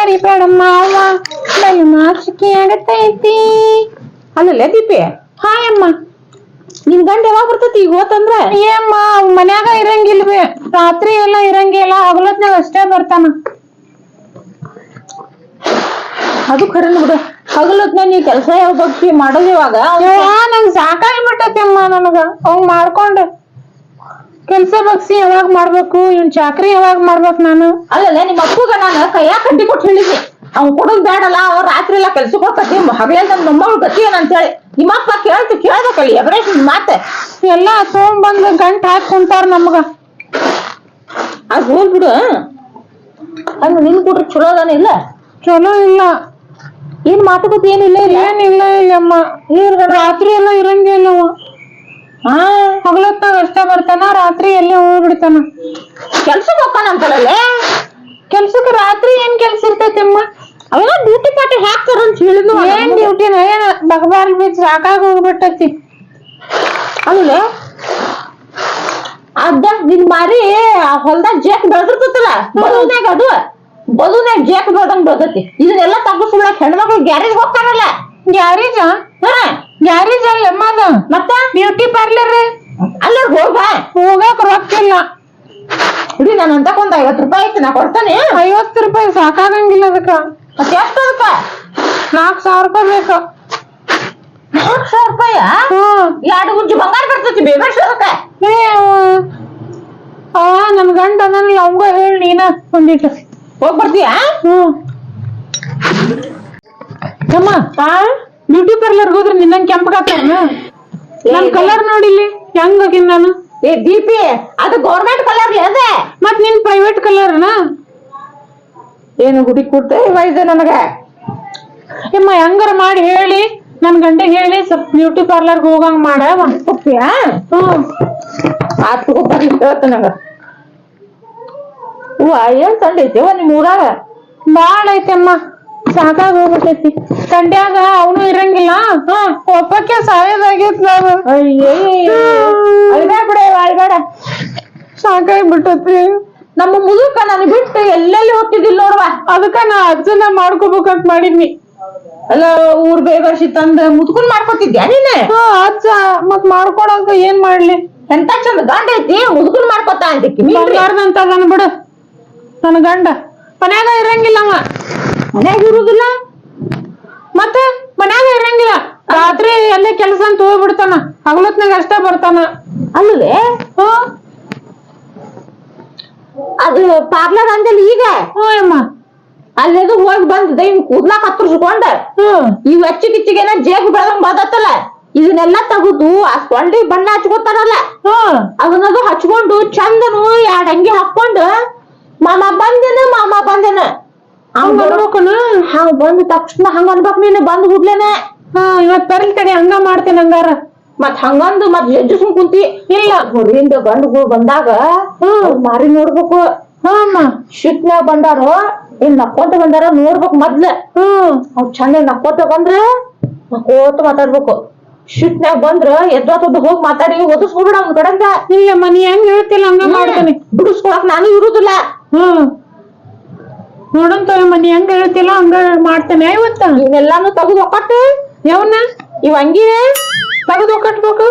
ಮರಿಬೇಡಮ್ಮ ಅವ್ವ ಬಲು ನಾಚಿಕೆ ಆಗತೈತಿ. ಅಲ್ಲಲ್ಲ ದೀಪಿ, ಹಾಯ್ ಅಮ್ಮ. ನಿನ್ ಗಂಡ ಯಾವಾಗ ಬರ್ತೈತಿ ಈಗ ಹೋತಂದ್ರ? ಏಮ್ಮ ಮನ್ಯಾಗ ಇರಂಗಿಲ್ವೇ, ರಾತ್ರಿ ಎಲ್ಲ ಇರಂಗಿಲ್ಲ, ಹಗಲತ್ನಾಗ ಅಷ್ಟೇ ಬರ್ತಾನ. ಅದು ಖರೇನ ಬಿಡು, ಹಗಲತ್ನ ನೀ ಕೆಲ್ಸ ಯಾವ ಬಗ್ತಿ ಮಾಡೋದು ಇವಾಗ? ನಂಗ್ ಸಾಕಾಗ್ಬಿಟ್ಟತಿ ಅಮ್ಮ ನನಗ ಅವ್ ಮಾಡ್ಕೊಂಡ್ ಕೆಲ್ಸ ಬಗ್ಸಿ ಯಾವಾಗ ಮಾಡ್ಬೇಕು, ಇವ್ನ್ ಚಾಕ್ರಿ ಯಾವಾಗ ಮಾಡ್ಬೇಕು ನಾನು? ಅಲ್ಲಲ್ಲ ನಿಮ್ಮ ಅಪ್ಪಗ ನಾನು ಕೈಯಾಗ ಕಡ್ಡಿ ಕೊಟ್ಟು ಹೇಳಿದ್ನಿ, ಅವ್ನ್ ಕೊಡೋದ್ ಬೇಡಲ್ಲ, ಅವ್ರ ರಾತ್ರಿ ಎಲ್ಲ ಕೆಲ್ಸಕ್ಕೆ ಹೋಗತಿ, ಹಗಲೇ ನನ್ ಮೊಮ್ಮಗಳು ಗತಿ ಏನಂತ ಹೇಳಿ. ನಿಮ್ಮಪ್ಪ ಕೇಳ್ಬೇಕಲ್ಲಿ ಎಗರೇಶ್ ಮಾತೆ ಎಲ್ಲಾ ತಗೊಂಡ್ಬಂದ್ ಗಂಟ್ ಹಾಕ್ ಕುಂತಾರ ನಮ್ಗ. ಅದ್ ಹೋಲ್ ಬಿಡು. ಹಂಗ ನಿನ್ ಕೊಟ್ರೆ ಚಲೋ ಅದಾನ ಇಲ್ಲ? ಚಲೋ ಇಲ್ಲ. ಏನ್ ಮಾತುಕತೆ ಏನಿಲ್ಲ? ಏನಿಲ್ಲ ಇಲ್ಲಮ್ಮ. ರಾತ್ರಿ ಎಲ್ಲ ಇರಂಗಿಲ್ಲ. ಹಗಲತ್ತಾಗ ಅಷ್ಟ ಬರ್ತಾನ, ರಾತ್ರಿ ಎಲ್ಲಿ ಹೋಗ್ಬಿಡ್ತಾನ. ಕೆಲ್ಸಕ್ಕೆ ಹೋಗ್ತಾನಂತಲ್ಲ? ಕೆಲ್ಸಕ್ಕೆ ರಾತ್ರಿ ಏನ್ ಕೆಲ್ಸ ಇರ್ತೈತಮ್ಮ? ಅವೆಲ್ಲ ಡ್ಯೂಟಿ ಪಾಟಿ ಹಾಕ್ತಾರ ಅಂತ ಹೇಳಿದ್ನು. ಏನ್ ಡ್ಯೂಟಿನ ಏನ ಬಗಬಾರ್ಲ್ ಬಿದ್ದು ಸಾಕಾಗ ಹೋಗ್ಬಿಟ್ಟತಿ. ಅಲ್ಲ ಅದ ನಿನ್ ಮಾರಿ ಹೊಲ್ದಾಗ ಜೇಕ್ ಬೆಳೆದಿರ್ತಲ್ಲ ಬದುನಾಗ, ಅದು ಬದುನಾಗ ಜೇಕ್ ಬೆಳ್ದಂಗ್ ಬೆಳ್ದತಿ. ಇದನ್ನೆಲ್ಲ ತಗ್ಗಿಸ್ಬಿಡಕ್ ಹೆಣ್ಮಕ್ಳು ಗ್ಯಾರೇಜ್ ಹೋಗ್ತಾರಲ್ಲ. ಗ್ಯಾರೇಜ್? ಗ್ಯಾರೇಜ್ ಅಲ್ಲಮ್ಮ ಅದ. ಮತ್ತ ಬ್ಯೂಟಿ ಪಾರ್ಲರ್ ಅಲ್ಲ ಹೋಗಕ್ ರೊಕ್ಕಿಲ್ಲ. ಇಡೀ ನಾನು ಅಂತಕ್ ಒಂದ್ 50 ರೂಪಾಯಿ ಐತಿ, ನಾ ಕೊಡ್ತಾನೆ. 50 ರೂಪಾಯಿ ಸಾಕಾಗಂಗಿಲ್ಲ ಅದಕ್ಕ. ಮತ್ತೆ ಎಷ್ಟು ಅದಕ್ಕ? 4000 ರೂಪಾಯಿ ಬೇಕು. 4000 ರೂಪಾಯ? 2 ಗುಂಜಿ ಬಂಗಾರ ಬರ್ತೈತಿ ಬೇಬರ್ಸ್ ಅದಕ್ಕ. ನನ್ ಗಂಡ ಅದನ್ನ ಅವಂಗ ಹೇಳಿ ನೀನ ಒಂದಿಟ್ಟು ಹೋಗ್ ಬರ್ತೀಯಾ? ಅಮ್ಮ ಬ್ಯೂಟಿ ಪಾರ್ಲರ್ ಹೋದ್ರೆ ನಿನ್ನಂಗ್ ಕೆಂಪಗಾತಾರ. ನನ್ ಕಲರ್ ನೋಡಿಲಿ ಹೆಂಗ್ ಆಗಿನ್ ನಾನು. ಏ ದೀಪಿ, ಅದು ಗೌರ್ಮೆಂಟ್ ಕಲರ್ ಅದೇ. ಮತ್ ನಿನ್ ಪ್ರೈವೇಟ್ ಕಲರ್ನ ಏನು ಗುಡಿ ಕೂಡ್ತೇ ಇದೆ ನನಗ. ಅಮ್ಮ ಹೆಂಗಾರ ಮಾಡಿ ಹೇಳಿ, ನನ್ ಗಂಡ ಹೇಳಿ ಸ್ವಲ್ಪ ಬ್ಯೂಟಿ ಪಾರ್ಲರ್ ಹೋಗಂಗ್ ಮಾಡ. ಹೋಗ್ತೀಯಾ? ಆತು ಬರ್ಲಿ ಹೇಳ್ತ ನಂಗ. ಏನ್ ತಂಡ ಐತಿ ನಿಮ್ ಊರಾಗ? ಬಾಳ ಐತಮ್ಮ, ಸಾಕಾಗ ಹೋಗ್ಬಿಟ್ಟೈತಿ. ತಂಡ್ಯಾಗ ಅವನು ಇರಂಗಿಲ್ಲ, ಒಪ್ಪಕ್ಕೆ ಸಾಯೋದಾಗೈತ್ ನಾನು. ಅಳ್ಬೇಡ ಬಿಡ, ಅಳ್ಬೇಡ. ಸಾಕಾಗ್ಬಿಟ್ಟತಿ. ನಮ್ಮ ಮುದುಕ ನನ್ ಬಿಟ್ಟು ಎಲ್ಲೆಲ್ಲಿ ಹೋಗ್ತಿದ್ದಿಲ್ಲ ನೋಡ್ವಾ. ಅದಕ್ಕ ನಾ ಅಜ್ಜನ ಮಾಡ್ಕೋಬೇಕಂತ ಮಾಡಿದ್ನಿ. ಅಲ್ಲ ಊರ್ ಬೇಗರ್ಸಿ ತಂದ ಮುದ್ಕೊಂಡ್ ಮಾಡ್ಕೊತಿದ್ಯಾ ನೀನೆ? ಅಜ್ಜ ಮತ್ ಮಾಡ್ಕೊಳಂಕ ಏನ್ ಮಾಡ್ಲಿ? ಎಂತ ಚಂದ ಗಂಡ ಐತಿ, ಮುದ್ಕೊಂಡ್ ಮಾಡ್ಕೊತ ಅಂತಿಕ್ಕಿ. ಬಂಗಾರದಂತ ನನ್ ಬಿಡು. ನನ್ ಗಂಡ ಮನ್ಯಾಗ ಇರಂಗಿಲ್ಲವ. ಮನ್ಯಾಗ ಇರುದಿಲ್ಲ? ಮತ್ತೆ ಮನ್ಯಾಗ ಇರಂಗಿಲ್ಲ, ರಾತ್ರಿ ಎಲ್ಲೇ ಕೆಲ್ಸ ಅಂತ ಹೋಗ್ಬಿಡ್ತಾನ, ಹಗಲತ್ನಾಗ ಅಷ್ಟ ಬರ್ತಾನ. ಅಲ್ಲೇ ಅದು ಪಾರ್ಲರ್ ಅಂದಲ್ಲಿ ಈಗ ಅಮ್ಮ ಅಲ್ಲೇದು ಹೋಗಿ ಬಂದ ಇವ್ ಕೂದ್ಲಾ ಕತ್ತರ್ಸ್ಕೊಂಡ ಇವ್ ಹೆಚ್ಚಿಗಿಚ್ಚಿಗೆನ ಜೇಬ್ ಬೆಳದಂಗ್ ಬದತ್ತಲ್ಲ, ಇದನ್ನೆಲ್ಲ ತಗುದು ಆ ಸೊಂಡಿ ಬಣ್ಣ ಹಚ್ಕೋತಾರಲ್ಲ, ಅದನ್ನದು ಹಚ್ಕೊಂಡು ಚಂದನು 2 ಅಂಗಿ ಹಾಕೊಂಡು ಮಾಮ ಬಂದೇನ ಹಂಗ ಬಂದ ತಕ್ಷಣ ಹಂಗ ಅನ್ಬೇಕ್ ನೀನು. ಬಂದ್ ಹುಡ್ಲೇನ ಇವತ್ ಬರ್ಲಿ ತಡಿ, ಹಂಗ ಮಾಡ್ತೇನೆ ಹಂಗಾರ. ಮತ್ ಹಂಗಂದು ಮತ್ ಎಜ್ಜಿಸ್ಕೊಂಡ್ ಕುಂತಿ ಇಲ್ಲ. ಹೊರಗಿಂದ ಗಂಡುಗಳು ಬಂದಾಗ ಮಾರಿ ನೋಡ್ಬೇಕು. ಶಿಟ್ನ್ಯಾಗ ಬಂದಾರೋ ಏನ್ ನಕ್ಕೋತ ಬಂದಾರ ನೋಡ್ಬೇಕು ಮೊದ್ಲ. ಅವ್ ಚಂದ ನಕ್ಕೋತ ಬಂದ್ರ ನಕ್ಕೋತ ಮಾತಾಡ್ಬೇಕು. ಶಿಟ್ನ್ಯಾಗ ಬಂದ್ರ ಎದ್ದೊತ್ತದ ಹೋಗಿ ಮಾತಾಡಿ ಒದಿಸ್ಕೊಬಿಡ ಅವ್ನ ಕಡೆಂದ. ಇಲ್ಲಮ್ಮ ನೀ ಹೆಂಗ್ ಹೇಳ್ತಿಲ್ಲ ಹಂಗ ಮಾಡ್ತೇನೆ. ಬಿಡಿಸ್ಕೊಳಕ್ ನಾನು ಇರುದಿಲ್ಲ. ನೋಡಂತಮ್ಮ ನೀ ಹೆಂಗ ಹೇಳ್ತಿಲ್ಲ ಹಂಗ ಮಾಡ್ತೇನೆ. ಇವತ್ತ ಇವನ್ನೆಲ್ಲಾನು ತಗದು ಒಕ್ಕಟ್ಟು ಯಾವನ್ನ ಇವ್ ಅಂಗಿನೇ ತಗದು ಒಕ್ಕಟ್ಬೇಕು.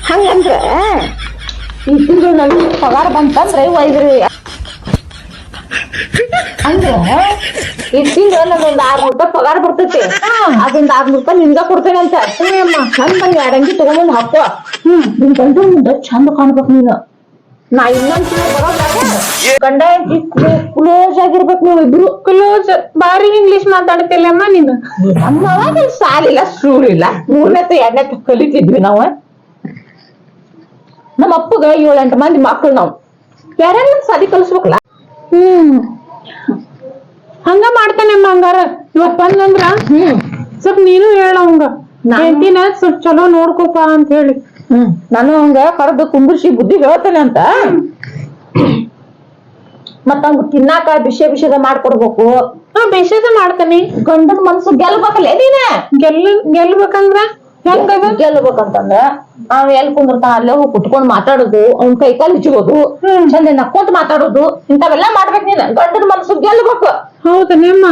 ಹಂಗಂದ್ರ ಈ ತಿಂಗಳು ನನ್ ಪಗಾರ ಬಂತಂದ್ರೆ ಒಯ್ದ್ರಿ ಅಂದ್ರೆ ಈ ತಿಂಗಳು ನಂದೊಂದ್ 600 ರೂಪಾಯಿ ಪಗಾರ ಬರ್ತೈತಿ. ಅದೊಂದ್ 600 ರೂಪಾಯಿ ನಿನ್ಗ ಕೊಡ್ತೇನೆ ಅಂತ. ಚಂದ 2 ಅಂಗಿ ತಗೊಂಡ್ ಹಾಕೋ. ನಿನ್ ಗಂಡ ಮುಂದೆ ಚಂದ ಕಾಣ್ಬೇಕು ನೀನು. ನಾ ಇನ್ನೊಂದ್ ಗಂಡ ಕ್ಲೋಸ್ ಆಗಿರ್ಬೇಕು ನೀವು ಇಬ್ರು. ಕ್ಲೋಸ್ ಬಾರಿ ಇಂಗ್ಲಿಷ್ ಮಾತಾಡ್ತಿಲ್ಲಮ್ಮ ನೀನು. ನಮ್ಮವಾಗ ಸಾಲಿಲ್ಲ ಸೂರಿಲ್ಲ, 3ನೇತೆ 2ನೇತೆ ಕಲಿತಿದ್ವಿ ನಾವು. ನಮ್ಮ ಅಪ್ಪಗ 7-8 ಮಂದಿ ಮಕ್ಳು ನಾವು. ಯಾರ್ಯಾರ ಸಾಲಿ ಕಲಿಸ್ಬೇಕಲ್ಲ. ಹಂಗ ಮಾಡ್ತೇನೆಮ್ಮ ಹಂಗಾರ. ಇವತ್ ಬಂದಂದ್ರ ಸ್ವಲ್ಪ ನೀನು ಹೇಳವಂಗ ಹೆಂಡತಿನ ಸ್ವಲ್ಪ ಚಲೋ ನೋಡ್ಕೋಪ ಅಂತ ಹೇಳಿ. ನಾನು ಹಂಗ ಕರೆದು ಕುಂದ್ರಿಸಿ ಬುದ್ಧಿ ಹೇಳ್ತೇನೆ ಅಂತ. ಮತ್ತ ಹಂಗ ತಿನ್ನಾಕ ಬಿಷದ ಮಾಡ್ಕೊಡ್ಬೇಕು. ಬೇಷದ ಮಾಡ್ತೇನಿ. ಗಂಡನ ಮನ್ಸು ಗೆಲ್ಬೇಕಲ್ಲ ನೀನ. ಗೆಲ್ಬೇಕಂದ್ರ ಹೆಂಗದ ಗೆಲ್ಬೇಕಂತಂದ್ರ ಅವ್ ಎಲ್ಲಿ ಕುಂದಿರ್ತಾನ ಅಲ್ಲೇ ಹೋಗಿ ಕುತ್ಕೊಂಡ್ ಮಾತಾಡೋದು ಅವ್ನ ಕೈ ಕಾಲು ಹಿಚ್ಕೋದು ಚಂದ ನಕ್ಕೊಂತ ಮಾತಾಡೋದು ಇಂಥವೆಲ್ಲಾ ಮಾಡ್ಬೇಕ್ ನೀನ್ ಗಂಡನ ಮನಸ್ಸು ಗೆಲ್ಬೇಕು. ಹೌದಾ ನಿಮ್ಮ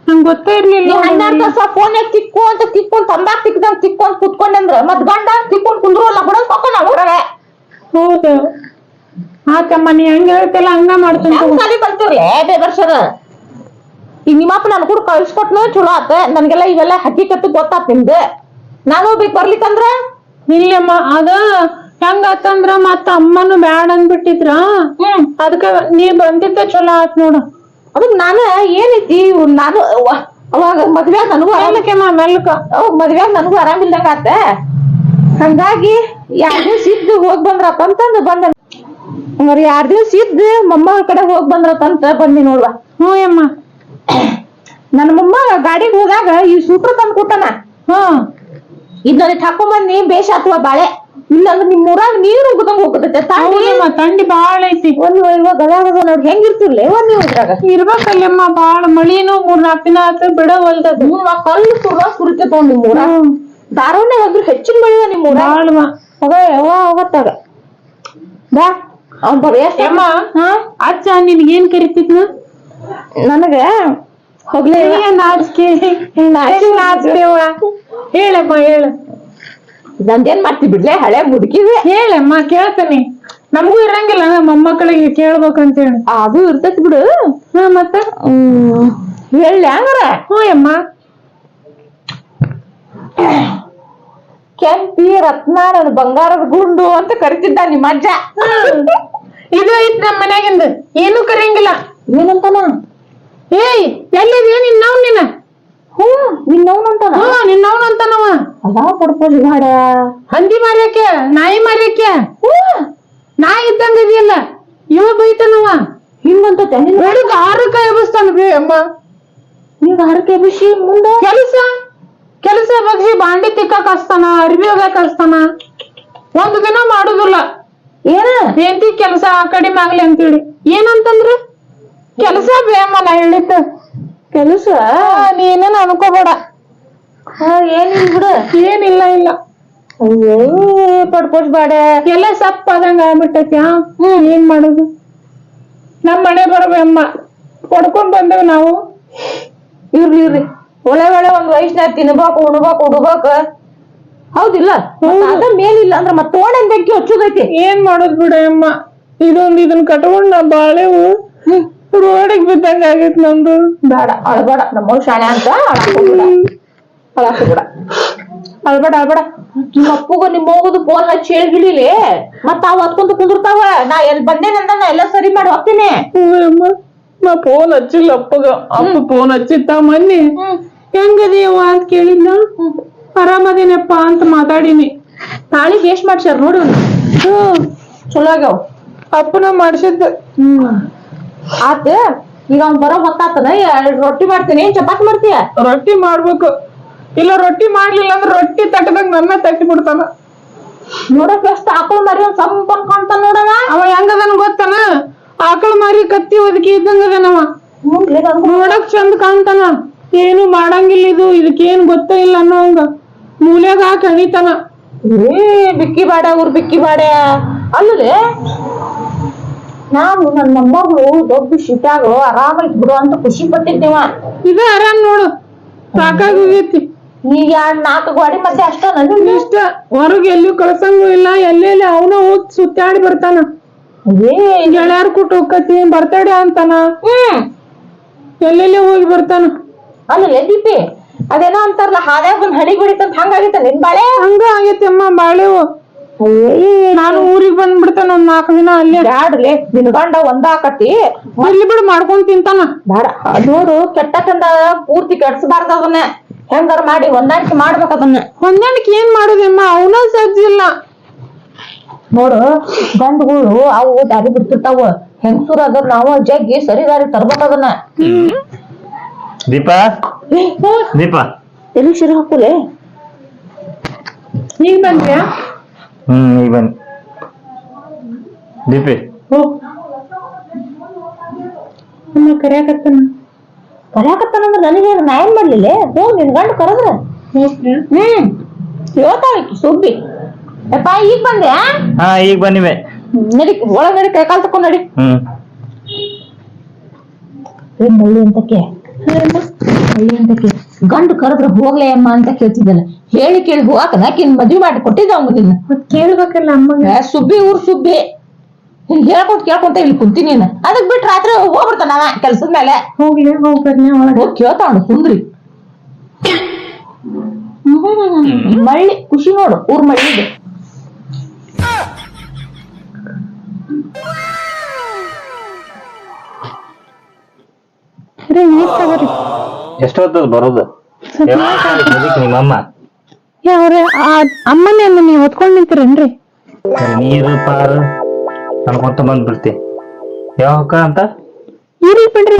ನಂಗ್ ಗೊತ್ತೇ ಇರ್ಲಿಲ್ಲ. ಹನ್ನೆರಡು ತಾಸ ಫೋನ್ ತಿಕ್ಕೊಂಡ್ ತಂಬಾಕ್ ತಿಕ್ದಂಗ್ ತಿಕ್ಕೊಂಡ್ ಕುತ್ಕೊಂಡಂದ್ರ ಮತ್ ಗಂಡ ತಿಕ್ಕೊಂಡ್ ಕುಂದ್ರಲ್ಲ ಬಿಡ ಹೋಗೋಣ ಊರಾಗ. ಹೌದು ಆತಮ್ಮ ನೀ ಹಂಗ ಹೇಳ್ತಿಲ್ಲ ಹಂಗ ಮಾಡ್ತೀನಿ. ಸಾಲಿ ಕಲ್ತಿರ್ಲೆ ಬೇಬರ್ಸದ ಈಗ ನಿಮ್ಮಪ್ಪ ನನ್ ಕೂಡ ಕಳ್ಸಿಕೊಟ್ನು ಚಲೋ ಆತ. ನನ್ಗೆಲ್ಲ ಇವೆಲ್ಲ ಹಕ್ಕಿಕತ್ತು ಗೊತ್ತಾತ್ ನಿಮ್ದು. ನಾನು ಹೋಗ್ಬೇಕು ಬರ್ಲಿಕ್ಕಂದ್ರ ಇಲ್ಲಮ್ಮ ಅದ ಹೆಂಗಾತಂದ್ರ ಮತ್ತ ಅಮ್ಮನು ಬ್ಯಾಡ ಅಂದ್ಬಿಟ್ಟಿದ್ರ ಅದಕ್ಕ ನೀ ಬಂದಿದ್ದ ಚಲೋ ಆತ್ ನೋಡು. ಅದಕ್ ನಾನ ಏನೈತಿ ನಾನು ಅವಾಗ ಮದ್ವ್ಯಾಗ ನನಗೂ ಮೆಲ್ಕ ಅವಾಗ ಮದ್ವ್ಯಾಗ ನನಗೂ ಆರಾಮಿಲ್ದಂಗ ಆತ. ಹಂಗಾಗಿ 2 ದಿವ್ಸ ಇದ್ದು ಹೋಗ್ ಬಂದ್ರಪ್ಪ ಅಂತಂದ ಬಂದ. 2 ದಿವ್ಸ ಇದ್ದು ಮೊಮ್ಮಗಳ ಕಡೆ ಹೋಗ್ ಬಂದ್ರತಂತ ಬಂದಿ ನೋಡ್ವಾ. ಹ್ಞೂ ಅಮ್ಮ ನನ್ನ ಮೊಮ್ಮ ಗಾಡಿಗೆ ಹೋದಾಗ ಈ ಸೂಟ್ರ ತಂದ್ ಕೊಟ್ಟನ. ಇದನ್ನ ಹಾಕೊಂಡ್ ಬಂದಿ ಬೇಷ ಅಥವಾ ಬಾಳೆ ಇಲ್ಲಂದ್ರ ನಿಮ್ ಊರಾಗ ನೀರು ಉಗ್ದಂಗ ಹೋಗ್ತೈತೆ. ತಂಡಿ ಬಾಳ ಐತಿ. ಇವಾಗ ಗದ ನೋಡಿ ಹೆಂಗಿರ್ತಿರ್ಲಿ ನೀವು ಇದ್ರಾಗ ಇರ್ಬೇಕಲ್ಲಮ್ಮ ಬಾಳ ಮಳಿನೂ 3-4 ದಿನ ಆತ ಬಿಡವಲ್ದ. ಕಲ್ಲು ಸುರಿತ ತಗೊಂಡ್ ನಿಮ್ ಊರ ಧಾರವಾಡ ಹೋದ್ರು ಹೆಚ್ಚಿನ ಮಳಿವ ನಿಮ್ ಊರ ಹೋಗತ್ತಾಗ ಬಾ ಅವ್ನ್ ಅಮ್ಮ ಅಜ್ಜ ನಿನ್ಗೇನ್ ಕರಿತಿದ್ನ ನನಗ ಹೋಗ್ಲೇ ನಾಚಿಕೆ ಹೇಳಮ್ಮ ಹೇಳ. ನಂದೇನ್ ಮಾಡ್ತಿ ಬಿಡ್ಲೆ ಹಳೆ ಮುದುಕಿವೆ. ಹೇಳಮ್ಮ ಕೇಳ್ತೀನಿ. ನಮಗೂ ಇರಂಗಿಲ್ಲ ನಮ್ಮ ಮೊಮ್ಮಕ್ಕಳಿಗೆ ಕೇಳ್ಬೇಕಂತೇಳಿ. ಅದು ಇರ್ತೈತಿ ಬಿಡು. ಮತ್ತ ಹೇಳ ಹಂಗಾರ. ಹ್ಞೂ ಅಮ್ಮ ಕೆಂಪಿ ರತ್ನ ನನ್ ಬಂಗಾರದ ಗುಂಡು ಅಂತ ಕರಿತಿದ್ದ ನಿಮ್ಮ ಅಜ್ಜ. ಇದು ಐತ್ ನಮ್ ಮನ್ಯಾಗಿಂದ ಏನು ಕರಿಯಂಗಿಲ್ಲ. ಏನಂತಾನ? ಏಯ್ ಎಲ್ಲಿದ್ಯಾ ನಿನ್ನವ್ ನೀನ? ನಿನ್ನವನಂತಾನ? ನಿನ್ನವನಂತಾನವ. ಅಲ್ಲ ಪಡ್ಪೋಜ್ ಮಾಡ ಹಂದಿ ಮಾರ್ಯಾಕೆ ನಾಯಿ ಮಾರ್ಯಾಕೆ ನಾಯಿ ಇದ್ದಂಗ ಇದೆಯಲ್ಲ ಇವ ಬೈತಾನವ. ಹಿಂಗಂತ ಬೆಳಿಗ್ಗೆ 6ಕ್ಕೆ ಎಬ್ಬಿಸ್ತಾನ ಅಮ್ಮ. ನೀವ್ 6ಕ್ಕೆ ಎಬ್ಬಿಸಿ ಮುಂದ ಕೆಲಸ ಬಗ್ಸಿ ಬಾಂಡಿ ತಿಕ್ಕಕ್ ಹಚ್ತಾನ, ಅರ್ಬಿ ಹೋಗಕ್ ಹಚ್ತಾನ. ಒಂದ್ ದಿನ ಮಾಡುದಿಲ್ಲ. ಏನ ಹೆಂಡತಿ ಕೆಲಸ ಕಡಿಮೆ ಆಗ್ಲಿ ಅಂತೇಳಿ. ಏನಂತಂದ್ರ ಕೆಲಸ ಬೇಮ ನಾ ಹೇಳಿತ್ತು. ಕೆಲಸ ನೀನೇನ್ ಅನ್ಕೋಬೇಡ. ಏನಿಲ್ಲ ಬಿಡು. ಏನಿಲ್ಲ ಇಲ್ಲ ಪಡ್ಪೋಜ್ ಬಾಡ ಎಲ್ಲ ಸಪ್ಪ ಆದಂಗ ಆಗ್ಬಿಟ್ಟೈತಿ. ಏನ್ ಮಾಡುದು ನಮ್ ಮನೆ ಬರಬೇಮ್ಮ ಕೊಡ್ಕೊಂಡ್ ಬಂದೇವ್ ನಾವು. ಇರ್ಲಿ ಒಳ್ಳೆ ಒಂದ್ ವಯಸ್ಸಿನ ತಿನ್ಬೇಕು ಉಣ್ಬೇಕು ಉಡ್ಬೇಕ. ಹೌದಿಲ್ಲ ಅದ ಮೇಲಿಲ್ಲ ಅಂದ್ರ ಮತ್ ತೋಣನ್ ಬೆಂಕಿ ಹಚ್ಚೋದೈತಿ. ಏನ್ ಮಾಡೋದ್ ಬಿಡ ಅಮ್ಮ. ಇದನ್ ಕಟ್ಕೊಂಡ್ ನಾ ಬಾಳೆವು ರೋಡಿಗೆ ಬಿದ್ದಂಗ ಆಗೈತ್ ನಂದು. ಬೇಡ ಅಳ್ಬೇಡ ನಮ್ಮ ಶಾಣೆ ಅಂತ ಅಳಾಕ್ಬಿಡ ಅಳ್ಬೇಡ. ನಿಮ್ಮ ಅಪ್ಪಗ ನಿಮ್ಮ ಹೋಗುದು ಫೋನ್ ಹಚ್ಚಿ ಹೇಳ್ಬಿಡಿಲಿ ಮತ್ತ ಅವ್ ಹೊತ್ಕೊಂತ ಕುಂದಿರ್ತಾವ. ನಾ ಎಲ್ಲಿ ಬಂದೇನಂದ ಎಲ್ಲ ಸರಿ ಮಾಡಿ ಹೋಗ್ತೀನಿ. ನಾ ಫೋನ್ ಹಚ್ಚಿಲ್ಲ ಅಪ್ಪಗ. ಅಪ್ಪ ಫೋನ್ ಹಚ್ಚಿತ್ತ ಮೊನ್ನೆ ಹೆಂಗದೇವ ಅಂತ ಕೇಳಿದ್ನ. ಆರಾಮದೇನಪ್ಪ ಅಂತ ಮಾತಾಡಿನಿ. ತಾಳಿ ವೇಸ್ಟ್ ಮಾಡ್ಸ್ಯಾರ ನೋಡು. ಚಲೋ ಆಗ್ಯಾವ. ಅಪ್ಪನ ಮಾಡ್ಸಿದ್ದ. ಆತ ಈಗ ಅವ್ನ್ ಬರೋ ಹೊತ್ತಾತನ ರೊಟ್ಟಿ ಮಾಡ್ತೀನಿ ಚಪಾತಿ ಮಾಡ್ತೀಯ? ರೊಟ್ಟಿ ಮಾಡ್ಬೇಕು. ಇಲ್ಲ ರೊಟ್ಟಿ ಮಾಡ್ಲಿಲ್ಲ ಅಂದ್ರೆ ರೊಟ್ಟಿ ತಟ್ಟದಾಗ ನನ್ನ ತಟ್ಟಿ ಬಿಡ್ತಾನ. ನೋಡಕ್ ಎಷ್ಟು ಆಕಳ ಮರಿ ಒಂದ್ ಸಂಪನ್ ಕಾಣ್ತಾನ ನೋಡವ. ಅವ ಹೆಂಗದನ್ ಗೊತ್ತಾನ? ಆಕಳ ಮಾರಿ ಕತ್ತಿ ಒದಕಿ ಇದ್ದಂಗದನವ. ನೋಡಕ್ ಚಂದ ಕಾಣ್ತಾನ. ಏನು ಮಾಡಂಗಿಲ್ಲ ಇದಕ್ಕೇನ್ ಗೊತ್ತ ಇಲ್ಲ ಅನ್ನೋಂಗ ಮೂಲ್ಯಾಗ ಹಾಕಿ ಹಣಿತಾನ. ಬಿಕ್ಕಿ ಬಾಡ ಬಿಕ್ಕಿ ಬಾಡ ಅಲ್ಲೇ ನಾವು ನನ್ನ ಮೊಮ್ಮಗಳು ದೊಡ್ಡ ಶಿಟ್ಯಾಗ ಆರಾಮಾಗಿ ಬಿಡು ಅಂತ ಖುಷಿ ಪಟ್ಟಿದ್ದೇವ. ಇದು ಆರಾಮ್ ನೋಡು ಸಾಕಾಗಿ ಹೋಗೈತಿ. ಈಗ 4 ಗಾಡಿ ಮಧ್ಯೆ ಅಷ್ಟ ಇಷ್ಟ ಹೊರಗೆ ಎಲ್ಲಿ ಕಳ್ಸಂಗೂ ಇಲ್ಲ. ಎಲ್ಲೆಲ್ಲಿ ಅವನ ಹೋಗಿ ಸುತ್ತಾಡಿ ಬರ್ತಾನ. ಗೆಳೆಯಾರ ಕುಟ್ ಹೋಗತಿ ಬರ್ತಡೆ ಅಂತಾನ. ಎಲ್ಲೆಲ್ಲಿ ಹೋಗಿ ಬರ್ತಾನ. ಅಲ್ಲೇ ದೀಪಿ ಅದೇನೋ ಅಂತಾರಲ್ಲ ಹಾದ್ಯಾಗ ಬಂದ್ ಹಣಿ ಬಿಡಿತಂತ ಹಂಗಾಗಿತ್ತ ನಿನ್ ಬಾಳೆ? ಹಂಗ ಆಗೈತಿ ಅಮ್ಮ ಬಾಳೆವು. ನಾನು ಊರಿಗೆ ಬಂದ್ಬಿಡ್ತಾನ ಒಂದ್ 4 ದಿನ ಅಲ್ಲೇ. ಬ್ಯಾಡ್ಲೆ ನಿನ್ ಗಂಡ ಒಂದಾಕತಿ ಅಲ್ಲಿ ಬಿಡು ಮಾಡ್ಕೊಂಡ್ ತಿಂತಾನ. ಬೇಡ ನೋಡು ಕೆಟ್ಟ ಚಂದ ಪೂರ್ತಿ ಕೆಡ್ಸಬಾರ್ದ. ಅದನ್ನ ಹೆಂಗಾರ ಮಾಡಿ ಹೊಂದಾಣಿಕೆ ಮಾಡ್ಬೇಕ. ಅದನ್ನ ಹೊಂದಾಣಿಕೆ ಏನ್ ಮಾಡುದಮ್ಮ ಅವನ ಸಜ್ಜಿಲ್ಲ ನೋಡು. ಗಂಡುಗಳು ಅವು ದಾರಿ ಬಿಡ್ತಿರ್ತಾವ. ಹೆಂಗಸೂರ್ ಅದ್ರ ನಾವು ಜಗ್ಗಿ ಸರಿ ದಾರಿ ತರ್ಬೇಕ. ಅದನ್ನ ದೀಪಾ ಎಲ್ಲಿ ಶಿರ ಹಾಕುಲೆ. ಈಗ ಬಂದ್ಯಾ? ಈಗ ಬನ್ನಿ ದೀಪಿ. ಅಮ್ಮ ಕರ್ಯಾಕತ್ತಾನಂದ್ರ ನನಗೆ ನಾ ಏನ್ ಮಾಡ್ಲಿಲ್ಲ. ಹೋಗ್ ನಿನ್ ಗಂಡ ಕರೆದ್ರ ಹೇಳ್ತಾಳಕಿ ಸುಬ್ಬಿ. ಯಪ್ಪ ಈಗ ಬಂದೆ? ಹಾ ಈಗ ಬನ್ನಿವೆ. ನಡಿ ಒಳಗ್ ನಡಿ, ಕೈ ಕಾಲ್ ತಕೊಂಡ್ ನಡಿ. ಮಳ್ಳಿ ಅಂತಕ್ಕೆ ಗಂಡು ಕರೆದ್ರೆ ಹೋಗ್ಲೇ ಅಮ್ಮ ಅಂತ ಕೇಳ್ತಿದ್ದಲ್ಲ. ಹೇಳಿ ಕೇಳಿ ಹೋಗಾಕನ ಆಕಿನ್ ಮದ್ವಿ ಮಾಡಿ ಕೊಟ್ಟಿದ್ದ ಅವಂಗ ನಿನ್ನ. ಕೇಳ್ಬೇಕಲ್ಲ ಅಮ್ಮಂಗ. ಸುಬ್ಬಿ ಊರ್ ಸುಬ್ಬಿ ಹಿಂಗ್ ಹೇಳ್ಕೊಟ್ ಕೇಳ್ಕೊಂತ ಇಲ್ಲಿ ಕುಂತೀನಿ. ಅದಕ್ ಬಿಟ್ಟು ರಾತ್ರಿ ಹೋಗ್ಬಿಡ್ತಾನ ಕೆಲ್ಸದ ಮೇಲೆ. ಹೋಗ್ಲಿ ಹೋಗ್ಬರ್ನಿ ಒಳಗ. ಹೋಗಿ ಕೇಳ್ತಾವಣ ಕುಂದ್ರಿ. ಮಳ್ಳಿ ಖುಷಿ ನೋಡು, ಊರ್ ಮಳ್ಳಿಗೆ. ಎಷ್ಟೊತ್ತದ ಬರೋದು ನಿಮ್ಮಮ್ಮ? ಅವ್ರೆ ಅಮ್ಮನೇ ಅಲ್ಲ, ನೀವ್ ಹೊತ್ಕೊಂಡ್ ನಿಂತೀರೇನ್ರಿ? ನೀರು ಪಾರು ಅನ್ಕೊಂತ ಬಂದ್ಬಿಡ್ತಿ. ಯಾವಕ್ಕ ಅಂತ ಇರ್ಲಿ ಬಿಡ್ರಿ,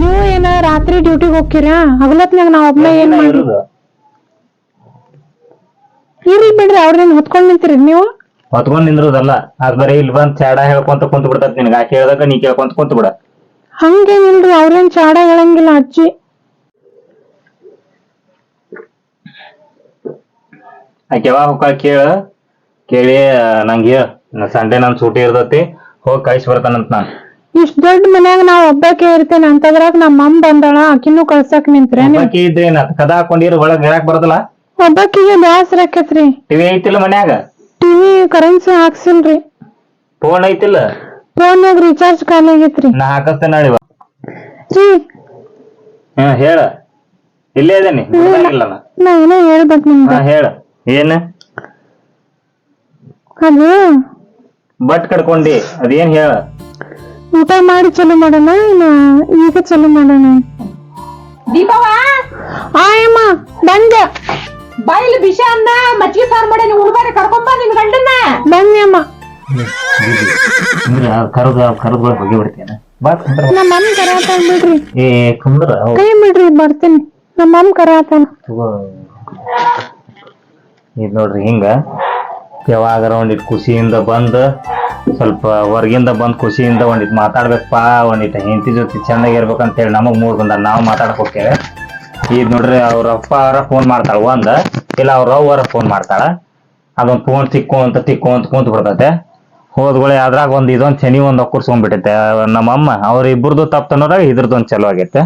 ನೀವು ಏನ ರಾತ್ರಿ ಡ್ಯೂಟಿಗೆ ಹೋಗ್ತೀರಾ? ಹಗಲತ್ನಾಗ ನಾವ್ ಒಬ್ನ ಏನ್ ಮಾಡಿ? ಇರ್ಲಿ ಬಿಡ್ರಿ, ಅವ್ರನ್ನ ಹೊತ್ಕೊಂಡ್ ನಿಂತೀರಿ ನೀವು? ಹೊತ್ಕೊಂಡ್ ನಿಂದ್ರದಲ್ಲ, ಅದ್ ಬರೀ ಇಲ್ಲಿ ಬಂದ್ ಚಾಡ ಹೇಳ್ಕೊಂತ ಕುಂತ ಬಿಡ್ತತ್ ನಿನ್ಗ. ಆಕೆ ಹೇಳ್ದಾಗ ನೀ ಕೇಳ್ಕೊಂತ ಕುಂತ ಬಿಡ. ಹಂಗೇನಿಲ್ರಿ, ಅವ್ರೇನ್ ಚಾಡ ಹೇಳಂಗಿಲ್ಲ ಅಜ್ಜಿ. ಆಕೆ ಯಾವಾಗ ಹೋಗ ಕೇಳಿ ನಂಗೆ ಸಂಡೆ ನನ್ ಸೂಟಿ ಇರ್ತತಿ, ಹೋಗಿ ಕಳ್ಸಿ ಬರ್ತಾನಂತ ನಾನ್. ಇಷ್ಟ್ ದೊಡ್ಡ ಮನ್ಯಾಗ ನಾವ್ ಒಬ್ಬಾಕೆ ಇರ್ತೇನೆ ಅಂತದ್ರಾಗ ನಮ್ಮ ಅಮ್ಮ ಬಂದಾಳ, ಆಕಿನೂ ಕಳ್ಸಾಕ್ ನಿಂತ್ರೆ ಇದ್ರೇನ ಕದ ಹಾಕೊಂಡಿರ ಒಳಗ್ ಹೇಳಕ್ ಬರೋದಲ್ಲ. ಒಬ್ಬಾಕಿಗೆ ಬ್ಯಾಸರ ಆಕೇತ್ರಿ. ಟಿವಿ ಐತಿಲ್ಲ ಮನ್ಯಾಗ? ಟಿವಿ ಕರೆನ್ಸಿ ಹಾಕ್ಸಿಲ್ರಿ. ಫೋನ್ ಐತಿಲ್ಲ? ಫೋನ್ಯಾಗ ರೀಚಾರ್ಜ್ ಖಾಲಿ ಆಗೈತ್ರಿ. ನಾ ಹಾಕಸ್ತೇನೆ ನಾಳಿವ. ರೀ ಹೇಳ, ಇಲ್ಲೇ ಇದೇನಿ. ನಾ ಏನೋ ಹೇಳ್ಬೇಕು ನಿಮ್ಗೆ. ಹೇಳ ಏನ್ ಅದು ಬಟ್ ಕಡ್ಕೊಂಡಿ, ಅದೇನ್ ಹೇಳ. ಊಟ ಮಾಡಿ ಚಲೋ ಮಾಡೋಣ ಈಗ ಚಲೋ ಮಾಡೋಣ? ದೀಪವ್ವ ಆಯಮ್ಮ ಬಂದೆ. ಬಾಯಿಲಿ ವಿಷ ಅನ್ನ ಮಜ್ಜಿಗೆ ಸಾರು ಮಾಡಿ ನೀವು ಉಳ್ಬಾರಿ ಕರ್ಕೊಂಬ ನಿನ್ ಗಂಡನ್ನ. ಬನ್ನಿ ಅಮ್ಮ. ಕರದ ಬಗ್ಗೆ ಬಿಡ್ತೇನೆ. ನಮ್ಮ ಅಮ್ಮ ಕರಾತಾನ ಬಿಡ್ರಿ. ಏ ಕುಂದ್ರ ಕೈ ಬಿಡ್ರಿ, ಬರ್ತೀನಿ. ನಮ್ಮ ಅಮ್ಮ ಕರಾತಾನ. ಇದ್ ನೋಡ್ರಿ, ಹಿಂಗ ಯಾವಾಗಾರ ಒಂದಿಟ್ ಖುಷಿಯಿಂದ ಬಂದ್, ಸ್ವಲ್ಪ ಹೊರಗಿಂದ ಬಂದ್ ಖುಷಿಯಿಂದ ಒಂದಿಟ್ ಮಾತಾಡ್ಬೇಕಪ್ಪ, ಒಂದಿಟ್ ಹೆಂಡತಿ ಜೊತೆ ಚೆನ್ನಾಗಿರ್ಬೇಕಂತ ಹೇಳಿ ನಮಗ್ ಮೂರ್ ಬಂದ ನಾವು ಮಾತಾಡಕ್ ಹೋಗ್ತೇವೆ. ಈಗ ನೋಡ್ರಿ, ಅವ್ರ ಅಪ್ಪ ಅವರ ಫೋನ್ ಮಾಡ್ತಾಳ ಒಂದ, ಇಲ್ಲ ಅವ್ರ ಅವ್ವರ ಫೋನ್ ಮಾಡ್ತಾಳ. ಅದೊಂದ್ ಫೋನ್ ತಿಕ್ಕೊಂತ ಕುಂತ ಬಿಡ್ತತೆ. ಹೋದ್ಗಳೇ ಅದ್ರಾಗ ಇದೊಂದ್ ಶನಿ ಒಂದ್ ಒಕ್ಕರ್ಸ್ಕೊಂಡ್ಬಿಟ್ಟೈತೆ ನಮ್ಮಮ್ಮ. ಅವ್ರ ಇಬ್ಬರದು ತಪ್ಪನೋರಾಗ ಇದ್ರದೊಂದ್ ಚಲೋ ಆಗೈತೆ.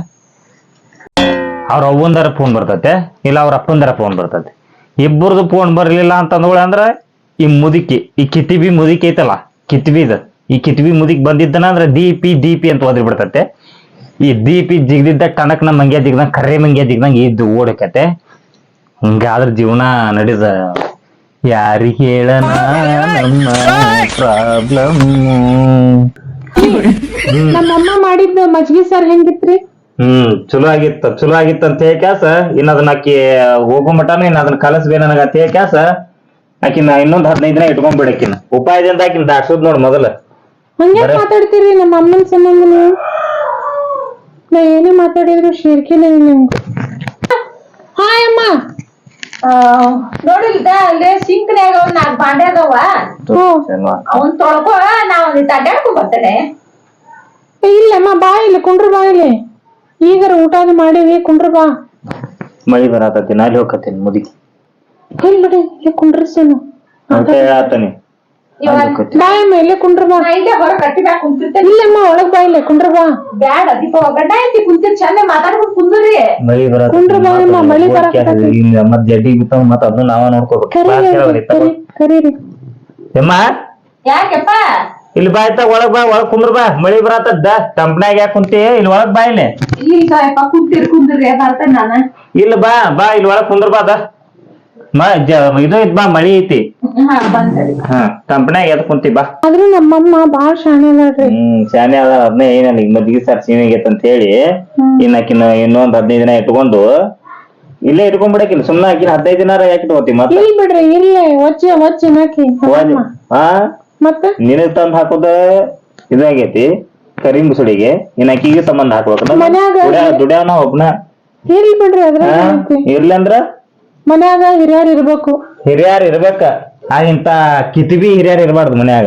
ಅವ್ರ ಅವ್ವಂದರ ಫೋನ್ ಬರ್ತೈತೆ, ಇಲ್ಲ ಅವ್ರ ಅಪ್ಪಂದರ ಫೋನ್ ಬರ್ತೈತೆ. ಇಬ್ಬರದು ಫೋನ್ ಬರ್ಲಿಲ್ಲ ಅಂತಂದ್ಗಳ ಅಂದ್ರ ಈ ಕಿತಿಬಿ ಮುದುಕಿ ಐತಲ್ಲ, ಈ ಕಿತಿಬಿ ಮುದುಕಿ ಬಂದಿದ್ದನ ಅಂದ್ರ ಡಿ ಪಿ ಅಂತ ಓದಿ ಬಿಡ್ತತೆ. ಈ ದೀಪಿ ಜಿಗ್ದಿದ್ದ ಟನಕ್ನ ಮಂಗ್ಯ ಜಿಗ್ದಂಗ, ಕರ್ರೆ ಮಂಗ್ಯ ಜಿಗ್ದಂಗ ಇದ್ದು ಓಡಕತೆ. ಹಿಂಗಾದ್ರ ಜೀವನ ನಡೆದ. ಯಾರಿಗೆ ಹೇಳಣ ನಮ್ಮ ಪ್ರಾಬ್ಲಮ್. ನಮ್ಮಮ್ಮ ಮಾಡಿದ್ದ ಮಜ್ಗಿ ಸಾರ್ ಹೆಂಗಿತ್ರಿ? ಚಲೋ ಆಗಿತ್ತ ಅಂತ ಹೇಳಿ ಕ್ಯಾಸ ಇನ್ನ ಅದನ್ನ ಅಕ್ಕಿ ಹೋಗೋ ಮಟಾನು ಇನ್ನ ಅದನ್ನ ಕಲಸ್ಬೇ ನನಗ ಅಂತ ಹೇಳಿ ಕ್ಯಾಸ ಆಕಿನ ಇನ್ನೊಂದ್ 15 ದಿನ ಇಟ್ಕೊಂಡ್ಬಿಡಕಿನ. ಉಪಾಯದಿಂದ ಆಕಿನ ದಾಟ್ಸೋದ್ ನೋಡ್ ಮೊದಲ. ಹಂಗೆ ಮಾತಾಡ್ತೀರಿ ನಮ್ಮ ಅಮ್ಮನ ಸಂಬಂಧ ನೀವು? ನಾ ಏನೇ ಮಾತಾಡಿದ್ರು ಶೇರ್ಕಿನೇ ನಿಮ್ಗೆ. ಹಾಯ್ ಅಮ್ಮ. ನೋಡಿಲ್ದ ಅಲ್ಲೇ ಸಿಂಕ್ನ್ಯಾಗ ಒಂದ್ 4 ಬಾಂಡೆ ಅದಾವ, ಅವನ್ ತೊಳ್ಕೊ, ನಾ ಒಂದಿಟ್ಟು ಅಡ್ಡಾಡ್ಕೊಂಡ್ ಬರ್ತೇನೆ. ಇಲ್ಲಮ್ಮ, ಬಾ ಇಲ್ಲಿ ಕುಂಡ್ರು, ಬಾ ಇಲ್ಲಿ. ಈಗಾರ ಊಟ ಅದು ಮಾಡೀವಿ, ಕುಂಡ್ರು ಬಾ. ಮಳಿ ಬರತತಿ, ನಾಲಿ ಹೋಗತ್ತೀನಿ ಮುದುಕಿ. ಇಲ್ಲಿ ಬಿಡಿ, ಇಲ್ಲಿ ಕುಂಡ್ರಿ ಸೋನು. ಹೇಳಾತನಿ ಬಾಯಮ್ಮ, ಇಲ್ಲೇ ಕುಂಡ್ರು ಬಾ. ಇಲ್ಲೇ ಹೊರ ಕಟ್ಟಿ ಬ್ಯಾಗ ಕುಂತಿರ್ತೇನೆ. ಇಲ್ಲಮ್ಮ, ಒಳಗ್ ಬಾ, ಇಲ್ಲೇ ಕುಂಡ್ರು ಬಾ. ಬ್ಯಾಡ ದೀಪವ್ವ, ಗಂಡ ಐತಿ ಕುಂತಿರ್ ಚಂದ ಮಾತಾಡ್ಕೊಂಡು ಕುಂದ್ರಿ. ಮಳಿ ಕುಂಡ್ರು ಬಾಯಮ್ಮ, ಮಳಿ ಬರಕತ್ತೈತಿ. ಮತ್ ಜಡ್ಡಿ ಬಿತ್ತಾವ, ಮತ್ ಅದನ್ನ ನಾವ ನೋಡ್ಕೋಬೇಕು. ಕರೀರಿ. ಎಮ್ಮ ಯಾಕೆಪ್ಪ? ಇಲ್ಲಿ ಬಾ ಆಯ್ತಾ, ಒಳಗ್ ಬಾ, ಒಳಗ್ ಕುಂದ್ರ ಬಾ. ಮಳಿ ಬರತ್ತದ, ಕಂಪ್ನ್ಯಾಗ ಯಾಕೆ ಕುಂತಿ? ಇಲ್ಲಿ ಒಳಗ್ ಬಾ. ಇಲ್ಲಿ ಈಗ ಕುಂದ್ರಿ ಬರ್ತೇನೆ ನಾನು. ಇಲ್ಲ ಬಾ, ಇಲ್ಲಿ ಒಳಗ್ ಕುಂದ್ರ ಬಾ. ಇದು ಇದ್ ಬಾ, ಮಳಿ ಐತಿ. ಕಂಪ್ನ್ಯಾಗ ಎದ್ ಕುಂತಿ ಬಾ. ಆದ್ರೂ ನಮ್ಮಮ್ಮ ಬಾಳ ಶಾಣೆ ಅದಾಳ್ರಿ. ಶಾನೆ ಅದ. ಅದನ್ನೇ ಏನಿಲ್ಲ, ಈಗ ಮದ್ಗಿ ಸಾರ್ ಸೀಮೆಗೈತೆ ಅಂತ ಹೇಳಿ ಇನ್ನೊಂದ್ 15 ದಿನ ಇಟ್ಕೊಂಡು ಇಲ್ಲೇ ಇಟ್ಕೊಂಡ್ಬಿಡಕಿಲ್ಲ. ಸುಮ್ನೆ ಆಕಿನ 15 ದಿನ ಯಾಕೆ ಇಟ್ಕೋತಿ? ಮತ್ತೆ ಇಲ್ ಬಿಡ್ರಿ, ಇಲ್ಲೇ ಒಚ್ಚ ಹಾಕಿ. ಮತ್ತೆ ನಿನಗ್ ತಂದ್ ಹಾಕೋದ ಇದಾಗೈತಿ ಕರಿ ಮುಸುಡಿಗೆ, ಇನ್ ಅಕ್ಕಿಗೆ ಸಂಬಂಧ ಹಾಕ್ಬೇಕು. ದುಡ್ಯಾವನ ಒಬ್ನ ಇರ್ಲಿ ಬಿಡ್ರಿ, ಅದ್ರ ಇರ್ಲಿ ಅಂದ್ರ ಮನ್ಯಾಗ ಹಿರಿಯರ್ ಇರ್ಬೇಕು. ಹಿರಿಯಾರ್ ಇರ್ಬೇಕ. ಇಂತ ಕಿತಿಬಿ ಹಿರಿಯರ್ ಇರ್ಬಾರ್ದು ಮನ್ಯಾಗ.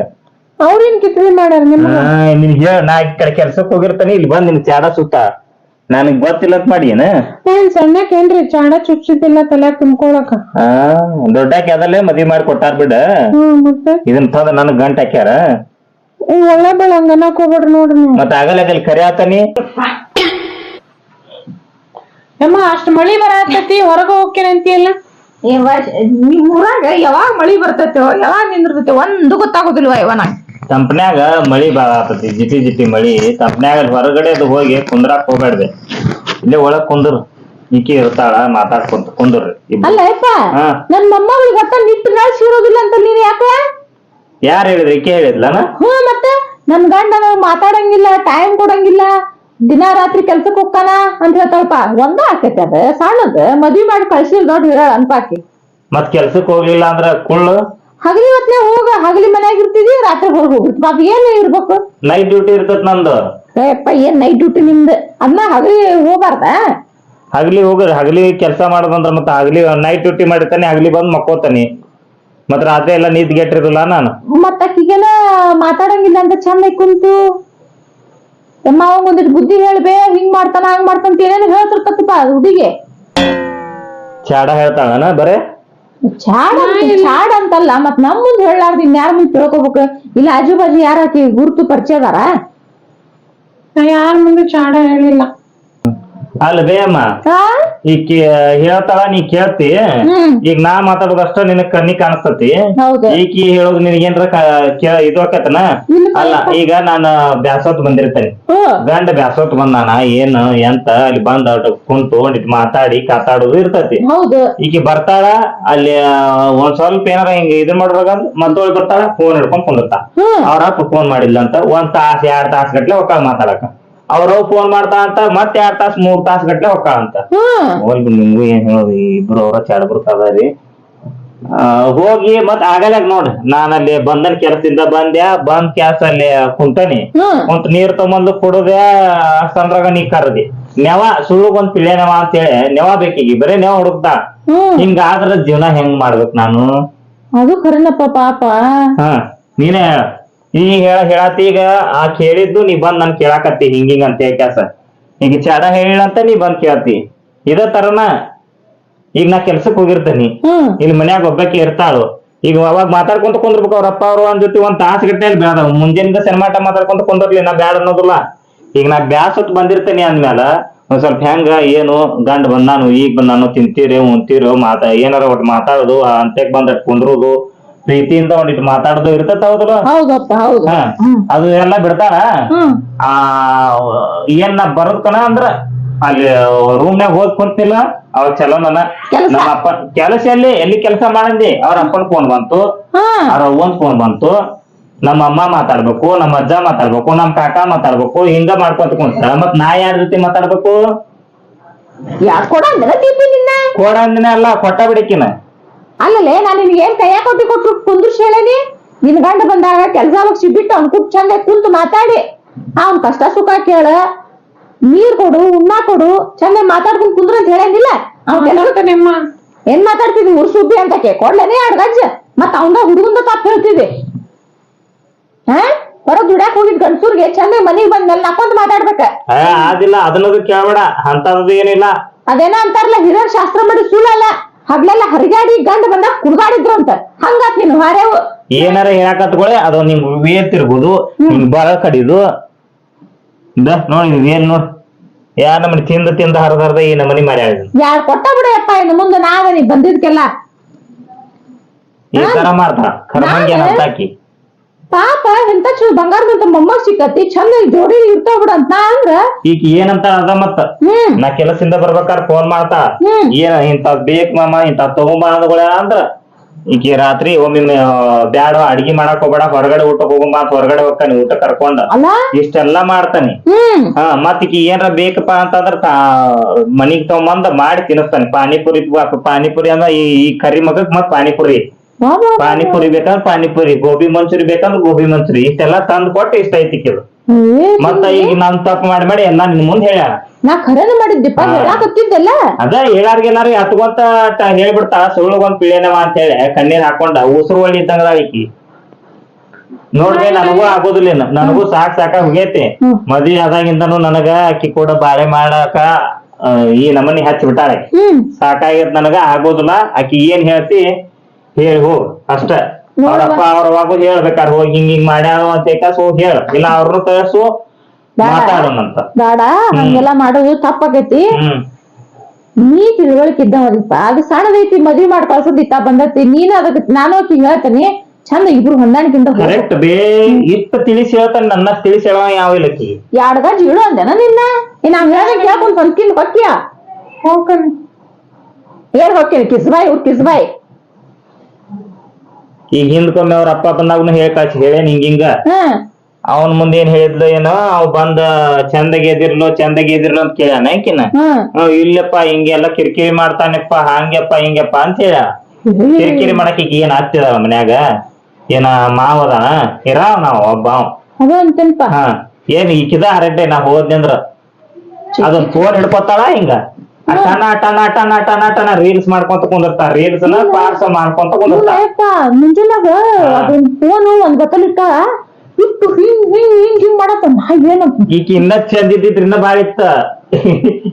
ಅವ್ರೇನ್ ಕಿತ್ಲಿ ಮಾಡ್ಯಾರ? ನಿನ್ಗೆ ನಾ ಈ ಕಡೆ ಕೆಲ್ಸಕ್ ಹೋಗಿರ್ತಾನೆ, ಇಲ್ಲಿ ಬಂದ್ ನಿನ್ ಚಾಡ ಸುತ್ತ ನನಗ್ ಗೊತ್ತಿಲ್ಲ ಅಂತ ಮಾಡಿ ಏನ ಸಣ್ಣಕೇನ್ರಿ ಚಾಡ ಚುಚ್ಚಿದ್ದಿಲ್ಲ ತಲ್ಯಾಗ ತುಂಬ್ಕೊಳಕ. ದೊಡ್ಡಾಕಿ ಅದಲ್ಲೇ ಮದ್ವಿ ಮಾಡಿ ಕೊಟ್ಟಾರ ಬಿಡ. ಮತ್ತೆ ಇದನ್ ತಂದ ನನಗ್ ಗಂಟ ಹಾಕ್ಯಾರ. ಒಳ್ಳೆ ಬೆಳ ಹಂಗನಕ್ ಹೋಗ್ಬೇಡ್ರಿ ನೋಡ್ರಿ ನೀವು. ಮತ್ತ ಆಗಲ್ಲ ಕರಿ ಆತಾನಿ. ಅಮ್ಮ ಅಷ್ಟ್ ಮಳಿ ಬರತೈತಿ ಹೊರಗ ಹೋಗ್ತೇನೆ ಅಂತೀಯಲ್ಲ. ನಿಮ್ ಊರಾಗ ಯಾವಾಗ ಮಳಿ ಬರ್ತೈತೋ ಯಾವಾಗ ನಿಂದಿರ್ತೈತಿ ಒಂದು ಗೊತ್ತಾಗೋದಿಲ್ವಾ ಇವನ. ತಂಪನ್ಯಾಗ ಮಳಿ ಬಾಳ ಆತತಿ, ಜಿಟಿ ಜಿಟಿ ಮಳಿ. ತಂಪನ್ಯಾಗ ಹೊರಗಡೆ ಅದು ಹೋಗಿ ಕುಂದ್ರಾಕ್ ಹೋಗ್ಬೇಡ್ದೆ, ಇಲ್ಲೇ ಒಳಗ್ ಕುಂದ್ರು. ಈಕಿ ಇರ್ತಾಳ, ಮಾತಾಡ್ಕೊಂತ ಕುಂದ್ರಿ. ಅಲ್ಲ ನನ್ ಮೊಮ್ಮಗಳಿಗೆ ಒಟ್ಟ ನಿಟ್ಟು ನಾಳಿಸಿ ಇರೋದಿಲ್ಲ ಅಂತ ನೀನ್ ಯಾಕ? ಯಾರು ಹೇಳಿದ್ರಿ? ಈಕೆ ಹೇಳಿದ್ಲನ? ಮತ್ತೆ ನನ್ ಗಂಡ ಮಾತಾಡಂಗಿಲ್ಲ, ಟೈಮ್ ಕೊಡಂಗಿಲ್ಲ, ದಿನ ರಾತ್ರಿ ಕೆಲ್ಸಕ್ ಹೋಗ್ತಾನ ಅಂತ ಹೇಳ್ತಾಳಪ್ಪ. ಒಂದ ಆಕೈತಿ ಅದ ಸಣ್ಣದ, ಮದ್ವಿ ಮಾಡಿ ಕಳ್ಸಿಲ್ ದೊಡ್ಡ ಹೇಳ ಅನ್ಪಾಕಿ. ಮತ್ ಕೆಲ್ಸಕ್ ಹೋಗ್ಲಿಲ್ಲ ಅಂದ್ರ ಕುಳ್ಳು ಹಗಲಿ ಹೊತ್ನೆ ಹೋಗ, ಹಗಲಿ ಮನ್ಯಾಗ ಇರ್ತಿದಿ, ರಾತ್ರಿ ಹೊರಗ್ ಹೋಗಿರ್ತಿ. ಪಾಪ ಏನ್ ಇರ್ಬೇಕು? ನೈಟ್ ಡ್ಯೂಟಿ ಇರ್ತತ್ ನಂದು. ಏನ್ ನೈಟ್ ಡ್ಯೂಟಿ ನಿಮ್ದು? ಅದನ್ನ ಹಗಲಿ ಹೋಗ್ಬಾರ್ದ? ಹಗಲಿ ಹೋಗ್ರಿ, ಹಗಲಿ ಕೆಲಸ ಮಾಡೋದಂದ್ರ ಮತ್ತ ಹಗಲಿ ನೈಟ್ ಡ್ಯೂಟಿ ಮಾಡಿರ್ತಾನೆ, ಹಗಲಿ ಬಂದ್ ಮಕ್ಕೋತಾನಿ. ಮತ್ ರಾತ್ರಿ ಎಲ್ಲ ನೀದ್ ಗೆಟ್ಟಿರಲ್ಲ ನಾನು. ಮತ್ತ ಅಕ್ಕಿಗೆನ ಮಾತಾಡಂಗಿಲ್ಲ ಅಂತ ಚಂದ ಕುಂತು ಎಮ್ಮ ಅವಂಗ ಒಂದಿಟ್ಟು ಬುದ್ಧಿ ಹೇಳ್ಬೇ, ಹಿಂಗ್ ಮಾಡ್ತಾನ ಹಂಗ್ ಮಾಡ್ತಾನ ಏನೇನು ಹೇಳ್ತಿರ್ತಪ್ಪ ಹುಡುಗಿಗೆ. ಚಾಡ ಹೇಳ್ತಾಳನ ಬರೇ? ಚಾಡ್ ಅಂತಲ್ಲ, ಮತ್ ನಮ್ ಮುಂದ್ ಹೇಳಾರ್ದು ಇನ್ಯಾರ ಮುಂದ್ ತಿಳ್ಕೊಬೇಕು? ಇಲ್ಲ ಆಜು ಬಾಜು ಯಾರ ಆಕಿ ಗುರುತು ಪರಿಚಯ ಅದಾರ? ಯಾರ ಮುಂದೆ ಚಾಡ ಹೇಳಿಲ್ಲ. ಅಲ್ಲ ಬೇ ಅಮ್ಮ, ಈಗ ಹೇಳ್ತಾಳ, ನೀ ಕೇಳ್ತಿ. ಈಗ ನಾ ಮಾತಾಡೋದಷ್ಟ ನಿನಗ್ ಕಣ್ಣಿ ಕಾಣಿಸ್ತತಿ. ಈಕಿ ಹೇಳೋದು ನಿನಗೇನ್ರ ಇದು ಆಕತನ? ಅಲ್ಲ, ಈಗ ನಾನು ಬ್ಯಾಸೋತ್ ಬಂದಿರ್ತೇನೆ, ಗಂಡ ಬ್ಯಾಸೋತ್ ಬಂದಾನ, ಏನು ಎಂತ ಅಲ್ಲಿ ಬಂದ ಕುಂತು ಮಾತಾಡಿ ಕಾತಾಡೋದು ಇರ್ತತಿ. ಈಕಿ ಬರ್ತಾಳ, ಅಲ್ಲಿ ಒಂದ್ ಸ್ವಲ್ಪ ಏನಾರ ಹಿಂಗ ಇದನ್ ಮಾಡ್ಬೇಕಂತ ಮತ್ತೊಳ್ ಬರ್ತಾಳ, ಫೋನ್ ಹಿಡ್ಕೊಂಡ್ ಕುಂದಿರ್ತಾ. ಅವ್ರ ಅಪ್ಪ ಫೋನ್ ಮಾಡಿಲ್ಲ ಅಂತ 1 ತಾಸ್ 2 ತಾಸ್ ಗಟ್ಲೆ ಒಕ್ಕಾಳ ಮಾತಾಡಕ. ಅವ್ರ ಫೋನ್ ಮಾಡ್ತಾ ಅಂತ ಮತ್ 2 ತಾಸ್ 3 ತಾಸ್ ಗಟ್ಲೆ ಹೊಕ್ಕಾಳ ಅಂತ. ನಿಮ್ಗೂ ಏನ್ ಹೇಳೋದು, ಇಬ್ರು ಅವ್ರ ಚಾಡ ಬರ್ತಾರಿ. ಹೋಗಿ ಮತ್ ಆಗಲ್ಯಾಗ ನೋಡ್, ನಾನ್ ಅಲ್ಲಿ ಬಂದನ್ ಕೆಲಸದಿಂದ ಬಂದ್ ಕ್ಯಾಸ್ ಅಲ್ಲಿ ಕುಂತಾನಿ. ಕುಂತ ನೀರ್ ತಗೊಂಬಂದು ಕುಡದೆ ಸಂದ್ರಾಗ ನೀ ಕರದಿ ನೆವ ಸುಳ್ಳುಗೊಂದ್ ಪಿಳ್ಳೆ ನೆವ ಅಂತೇಳಿ ನೆವ ಬೇಕೀಗಿ, ಬರೇ ನೆವ ಹುಡುಕ್ತಾ. ಹಿಂಗಾದ್ರ ಜೀವನ ಹೆಂಗ್ ಮಾಡ್ಬೇಕ್ ನಾನು? ಅದು ಖರೇನಪ್ಪ ಪಾಪ. ನೀನೇ ಹೇಳ. ಈಗ ಹೇಳತ್ತಿ, ಈಗ ಆ ಕೇಳಿದ್ದು ನೀ ಬಂದ್ ನನ್ ಕೇಳಾಕತ್ತಿ ಹಿಂಗಿಂಗ ಅಂತ ಕ್ಯಾಸ. ಈಗ ಚಾಡ ಹೇಳಿಳಂತ ನೀ ಬಂದ್ ಕೇಳ್ತಿ. ಇದ ತರನ ಈಗ ನಾ ಕೆಲ್ಸಕ್ ಹೋಗಿರ್ತೇನಿ, ಇಲ್ಲಿ ಮನ್ಯಾಗ ಒಬ್ಬಾಕಿ ಇರ್ತಾಳು. ಈಗ ಅವಾಗ ಮಾತಾಡ್ಕೊಂತ ಕುಂದಿರ್ಬೇಕು. ಅವ್ರಪ್ಪ ಅವ್ರು ಒಂದ್ ಜೊತೆ 1 ತಾಸ್ ಗಟ್ಟಲೆ ಬೇಡ, ಮುಂಜಾನಿಂದ ಸೆನ್ಮಾಟ ಮಾತಾಡ್ಕೊಂತ ಕುಂದಿರ್ಲಿ, ನಾ ಬ್ಯಾಡ ಅನ್ನೋದಿಲ್ಲ. ಈಗ ನಾ ಬ್ಯಾಸತ್ ಬಂದಿರ್ತೇನಿ ಅಂದ್ಮ್ಯಾಲ ಒಂದ್ ಸ್ವಲ್ಪ ಹೆಂಗ ಏನು ಗಂಡ ಬಂದಾನು, ಈಗ ಬಂದಾನು, ತಿಂತೀರಿ ಉಣ್ತೀರೋ ಏನಾರ ಒಟ್ಟು ಮಾತಾಡೋದು, ಅಂತ್ಯಕ್ ಬಂದ ಕುಂದ್ರುದು, ಪ್ರೀತಿಯಿಂದ ಒಂದಿಟ್ಟು ಮಾತಾಡೋದು ಇರ್ತೈತ. ಹೌದಲ್ಲ? ಅದು ಎಲ್ಲ ಬಿಡ್ತಾರ. ಏನ್ ನಾ ಬರೋದ್ಕನ ಅಂದ್ರ ಅಲ್ಲಿ ರೂಮ್ನಾಗ ಹೋದ್ ಕುಂತಿಲ್ಲ, ಅವಾಗ ಚಲೋ ನನ್ನ ನಮ್ಮ ಅಪ್ಪ ಕೆಲಸ ಎಲ್ಲಿ ಕೆಲಸ ಮಾಡಂದಿ, ಅವ್ರ ಅಪ್ಪನ ಫೋನ್ ಬಂತು, ಅವ್ರ ಅವ್ವನ್ ಫೋನ್ ಬಂತು, ನಮ್ಮ ಅಮ್ಮ ಮಾತಾಡ್ಬೇಕು, ನಮ್ಮ ಅಜ್ಜ ಮಾತಾಡ್ಬೇಕು, ನಮ್ ಕಾಕ ಮಾತಾಡ್ಬೇಕು, ಹಿಂಗ ಮಾಡ್ಕೊಂತ ಕುಂತ. ಮತ್ ನಾ ಯಾರ ಜೊತೆ ಮಾತಾಡ್ಬೇಕು? ಕೊಡ ಅಂದಿನ ಅಲ್ಲ, ಕೊಟ್ಟ ಬಿಡಕಿನ. ಅಲ್ಲಲೇ ನಾನು ನಿನ್ಗೆ ಏನ್ ಕೈಯ ಕೊಟ್ಟು ಕುಂದ್ರಿಸಿ ಹೇಳೇನಿ. ನಿನ್ ಗಂಡ ಬಂದಾಗ ಕೆಲ್ಸ ಸಿಬಿಟ್ಟು ಅವ್ನ ಕುಟ್ ಚಂದ ಕುಂತು ಮಾತಾಡಿ ಅವ್ನ್ ಕಷ್ಟ ಸುಖ ಕೇಳ, ನೀರ್ ಕೊಡು, ಉಣ್ಣ ಕೊಡು, ಚಂದ ಮಾತಾಡ್ಕೊಂಡ್ ಕುಂದ್ರ ಅಂತ ಹೇಳಂಗಿಲ್ಲ. ನಿಮ್ಮ ಏನ್ ಮಾತಾಡ್ತಿದ್ವಿ ಊರ್ ಸುಬ್ಬಿ ಅಂತ ಕೊಡ್ಲೇನೆ 2 ಗಜ್ಜ. ಮತ್ ಅವಂಗ ಹುಡುಗಂದ ತಪ್ಪ ಹೇಳ್ತಿದ್ವಿ. ಹೊರಗ್ ದುಡ್ಯಾಕ್ ಹೋಗಿದ್ ಗಂಡಸೂರ್ಗೆ ಚಂದ ಮನಿಗ್ ಬಂದ್ಮೇಲೆ ನಕ್ಕೊಂತ ಮಾತಾಡ್ಬೇಕ. ಅದಿಲ್ಲ, ಅದನ್ನದು ಕೇಳ್ಬೇಡ, ಅಂತದ್ದು ಏನಿಲ್ಲ. ಅದೇನ ಅಂತಾರಲ್ಲ, ಹಿರಿಯರ್ ಶಾಸ್ತ್ರ ಮಾಡಿ ಸುಳ್ಳಲ್ಲ. ಹಗ್ಲೆಲ್ಲ ಹರಿಗಾಡಿ ಗಂಡ ಬಂದಾಗ ಕುಡ್ಗಾಡಿದ್ರು ಅಂತ, ಹಂಗಾತ್ ನೀನು ಹಾರೇವು. ಏನಾರ ಹೇಳಕತ್ಕೊಳ್ಳೆ, ಅದು ನಿಮ್ ವೇತಿರ್ಬೋದು, ನಿಮ್ ಬರ ಕಡಿದು ನೋಡಿ ಏನ್ ನೋಡ್, ಯಾ ನಮ್ಮನಿ ತಿಂದ ಹರದರ್ದ ಈ ನಮ್ಮನಿ ಮಾಡ್ಯಾಳ. ಯಾರು ಕೊಟ್ಟ ಬಿಡಪ್ಪ, ಇನ್ನು ಮುಂದೆ ನಾವೇ ನೀ ಬಂದಿದ್ಕೆಲ್ಲ ಈ ತರ ಮಾಡ್ತಾರ ಖರ್ಮಂಗಿ ಅಂತಾಕಿ. ಪಾಪ ಎಂತ ಚಂದ ಬಂಗಾರದಂತ ಮೊಮ್ಮಗ್ ಸಿಕ್ಕತಿ, ಚಂದ ಜೋಡಿ ಇರ್ತಾವ ಬಿಡ ಅಂತ ಅಂದ್ರ ಈಗ ಏನಂತ ಅದ. ಮತ್ತ ನಾ ಕೆಲಸದಿಂದ ಬರ್ಬೇಕಾರ ಫೋನ್ ಮಾಡ್ತಾ, ಏನ ಇಂತ ಬೇಕ್ ಮಾಮ, ಇಂತ ತಗೊಂಬ ಅಂದ್ರ ಈಗ ರಾತ್ರಿ ಒಮ್ಮೆ ಬ್ಯಾಡ ಅಡಿಗೆ ಮಾಡಕ್ ಹೋಗ್ಬೇಡ, ಹೊರಗಡೆ ಊಟಕ್ ಹೋಗಂಬ ಅಂತ ಹೊರಗಡೆ ಹೋಗ್ತಾನೆ, ಊಟ ಕರ್ಕೊಂಡ ಇಷ್ಟೆಲ್ಲಾ ಮಾಡ್ತಾನೆ. ಮತ್ ಈಗ ಏನಾರ ಬೇಕಪ್ಪ ಅಂತಂದ್ರ ಮನಿಗ್ ತಗೊಂಬಂದ ಮಾಡಿ ತಿನ್ನಿಸ್ತಾನೆ. ಪಾನಿಪುರಿ ಅಂದ್ರ ಈ ಕರಿ ಮಗಕ್ ಮತ್ ಪಾನಿಪುರಿ ಬೇಕಂದ್ರ ಪಾನಿಪುರಿ, ಗೋಬಿ ಮಂಚೂರಿ ಬೇಕಂದ್ರ ಗೋಬಿ ಮಂಚೂರಿ, ಇಷ್ಟೆಲ್ಲಾ ತಂದ್ ಕೊಟ್ಟು ಇಷ್ಟ ಐತಿಕ್ಕಿದು. ಮತ್ತ ಈಗ ನಾನ್ ತಪ್ಪು ಮಾಡಿ ಎಲ್ಲಾ ನಿನ್ ಮುಂದ್ ಹೇಳ್ಯಾರ. ನಾ ಖರೇನ ಮಾಡಿದ್ದೆಪ್ಪ, ಹೇಳಾಕತ್ತಿದ್ದೆಲ್ಲ ಅದ ಹೇಳಾರ್ಗೆಲ್ಲಾರು ಹತ್ಕೊಂತ ಹೇಳ್ಬಿಡ್ತಾ ಸುಳ್ಳುಗೊಂದ್ ಪಿಳೇನವ ಅಂತ ಹೇಳಿ ಕಣ್ಣೀರ್ ಹಾಕೊಂಡ ಉಸಿರು ಒಳ್ಳಿ ಇದ್ದಂಗದ ಈಕಿ. ನೋಡ್ರಿ ನನಗೂ ಆಗೋದಿಲ್ಲ ನನಗೂ ಸಾಕಾಗ ಹೋಗೈತಿ ಮದ್ವಿ ಆದಾಗಿಂದನು ನನಗ ಅಕ್ಕಿ ಕೂಡ ಬಾಳೆ ಮಾಡಾಕ ಈ ನಮನಿ ಹಚ್ಚಿ ಬಿಟ್ಟಾಳೆ ಸಾಕಾಗಿತ್ ನನಗ ಆಗೋದಿಲ್ಲ ಆಕಿ ಏನ್ ಹೇಳ್ತಿ ಹೇಳಿ ಹೋಗ್ ಅಷ್ಟ ಅವ್ರಪ್ಪ ಅವ್ರವಾಗೂ ಹೇಳ್ಬೇಕಾರ್ ಹೋಗಿ ಹಿಂಗ್ ಮಾಡ್ಯಾರ ಅಂತ ಹೋಗಿ ಹೇಳ ಇಲ್ಲ ಅವ್ರನ್ನ ಕಳ್ಸು ಮಾತಾಡೋಣಂತ ಬೇಡ ಹಂಗೆಲ್ಲಾ ಮಾಡೋದು ತಪ್ಪಾಗೈತಿ ನೀ ತಿಳುವಳಿಕೆ ಇದ್ದವಲ್ಪ ಅದು ಸಣ್ಣದೈತಿ ಮದ್ವಿ ಮಾಡಿ ಕಳ್ಸೋದಿತ್ತ ಬಂದೈತಿ ನೀನ್ ಅದಕ್ಕೆ ನಾನು ಆಕಿ ಹೇಳ್ತೇನೆ ಚಂದ ಇಬ್ರು ಹೊಂದಾಣಿಕಿಂದ ಕರೆಕ್ಟ್ ಬೇ ಇಷ್ಟ ತಿಳಿಸಿ ಹೇಳ್ತಾನೆ ನನ್ನ ತಿಳಿಸಿ ಹೇಳವ ಯಾವ ಇಲ್ಲಕ್ಕಿ ಎರಡ್ ಗಂಜ್ ಇಳು ಅಂದೇನ ನಿನ್ನ ನಾವ್ ಹೇಳ್ದ ಕೇಳ್ಕೊಂಡ್ ಹೊಲ್ಕಿನ್ ಹೊಕ್ಕಿಯ ಹೋಗ್ಕಣಿ ಏನ್ ಹೊಕ್ಕೇನಿ ಕಿಸ್ಬಾಯಿ ಇವ್ರ ಕಿಸ್ಬಾಯಿ ಈಗ ಹಿಂದ್ಕೊಮ್ಮೆ ಅವ್ರ ಅಪ್ಪ ಬಂದಾಗ್ನು ಹೇಳೇನ್ ಹಿಂಗ ಅವನ್ ಮುಂದೆ ಏನ್ ಹೇಳಿದ್ಲು ಏನೋ ಅವ್ ಬಂದ ಚಂದಗೆ ಎದಿರ್ಲು ಅಂತ ಕೇಳ್ಯಾನ ಆಕಿನ ಇಲ್ಲಪ್ಪ ಹಿಂಗೆಲ್ಲ ಕಿರಿಕಿರಿ ಮಾಡ್ತಾನಪ್ಪ ಹಂಗಪ್ಪ ಹಿಂಗಪ್ಪ ಅಂತ ಹೇಳ ಕಿರಿಕಿರಿ ಮಾಡಕ್ ಈಗ ಏನ್ ಆಗ್ತಿದಾವ ಮನ್ಯಾಗ ಏನ ಮಾವದಾನ ಇರಾವ್ ನಾವ್ ಒಬ್ಬ ಅದು ಅಂತೇನಪ್ಪ ಏನ್ ಈಕಿದ ಹರಡ್ಡೆ ನಾ ಹೋದ್ನಿ ಅಂದ್ರ ಅದನ್ ಫೋನ್ ಹಿಡ್ಕೊತಾಳ ಹಿಂಗ ಅಟನ ರೀಲ್ಸ್ ಮಾಡ್ಕೊಂತ ಕುಂದಿರ್ತಾರ ರೀಲ್ಸ್ ಪಾರ್ಸ ಮಾಡ್ಕೊಂತ ಕುಂದಿರ್ತಾರ ಮುಂಜಾನಾಗ ಅದನ್ ಫೋನ್ ಒಂದ್ ಬತ್ತಲಿಟ್ಟ ಇಟ್ಟು ಹಿಂಗ್ ಮಾಡತ್ತ ಏನ ಈಕಿ ಇನ್ನ ಚಂದ ಇದ್ದಿದ್ರಿಂದ ಬಾಳ ಇತ್ತ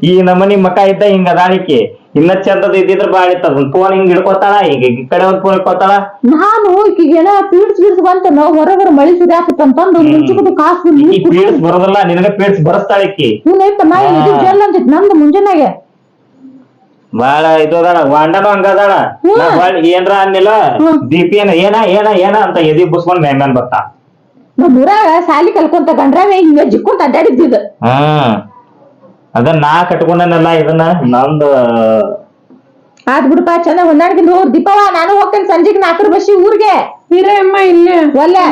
ಈ ನಮನಿ ಮಕ ಇದ್ದ ಹಿಂಗ ಅದಾಳಿಕೆ ಇನ್ನ ಚಂದದ ಇದ್ದಿದ್ರ ಬಾಳ ಇತ್ತ ಅದನ್ ಫೋನ್ ಹಿಂಗ್ ಹಿಡ್ಕೊತಾಳ ಈಗ ಈ ಕಡೆ ಒಂದ್ ಫೋನ್ ಹಿಡ್ಕೊತಾಳ ನಾನು ಈಕಿಗೆ ಏನ ಪೀಡ್ಸ್ ಬಂತ ನಾವ್ ಹೊರಗರ ಮಳಿ ಸುರಿಯಾಕತ್ತಂತಂದು ಮುಂಚೆಕಟ್ಟು ಕಾಸು ಪೀಡ್ಸ್ ಬರೋದಲ್ಲ ನಿನಗ ಪೀಡ್ಸ್ ಬರಸ್ತಾಳಿಕಿ ನೈತ ನಾ ಇದು ಜಲ್ ಅಂತಿತ್ ನಂದು ಮುಂಜಾನಾಗೆ ಬಾಳ ಇದದಾಳ ವಾಂಡನು ಹಂಗದಾಳ ಏನ್ರ ಅನ್ನಿಲ್ಲ ದೀಪಿ ಏನ ಅಂತ ಎದಿ ಬುಸ್ಕೊಂಡ್ ಮ್ಯಾನ್ ಬರ್ತಾ ನಮ್ ಊರಾಗ ಸಾಲಿ ಕಲ್ಕೊಂತ ಗಂಡ್ರಾವೆ ಹಿಂಗ ಜಿಕ್ಕೊಂತ ಅಡ್ಡಾಡಿದ್ದಿದ್ ಅದನ್ನ ನಾ ಕಟ್ಕೊಂಡನಲ್ಲ ಇದನ್ನ ನಂದು ಆದ್ ಬಿಡಪ್ಪ ಚಂದ ಹೊಂದಾಡ್ಕಿಂದ ಹೋಗ್ ದೀಪವ ನಾನು ಹೋಗ್ತೇನೆ ಸಂಜೆಗ್ 4 ಬಸ್ಸಿ ಊರ್ಗೆ ಇರೇ ಅಮ್ಮ ಇಲ್ಲೇ ಒಲ್ಲೆ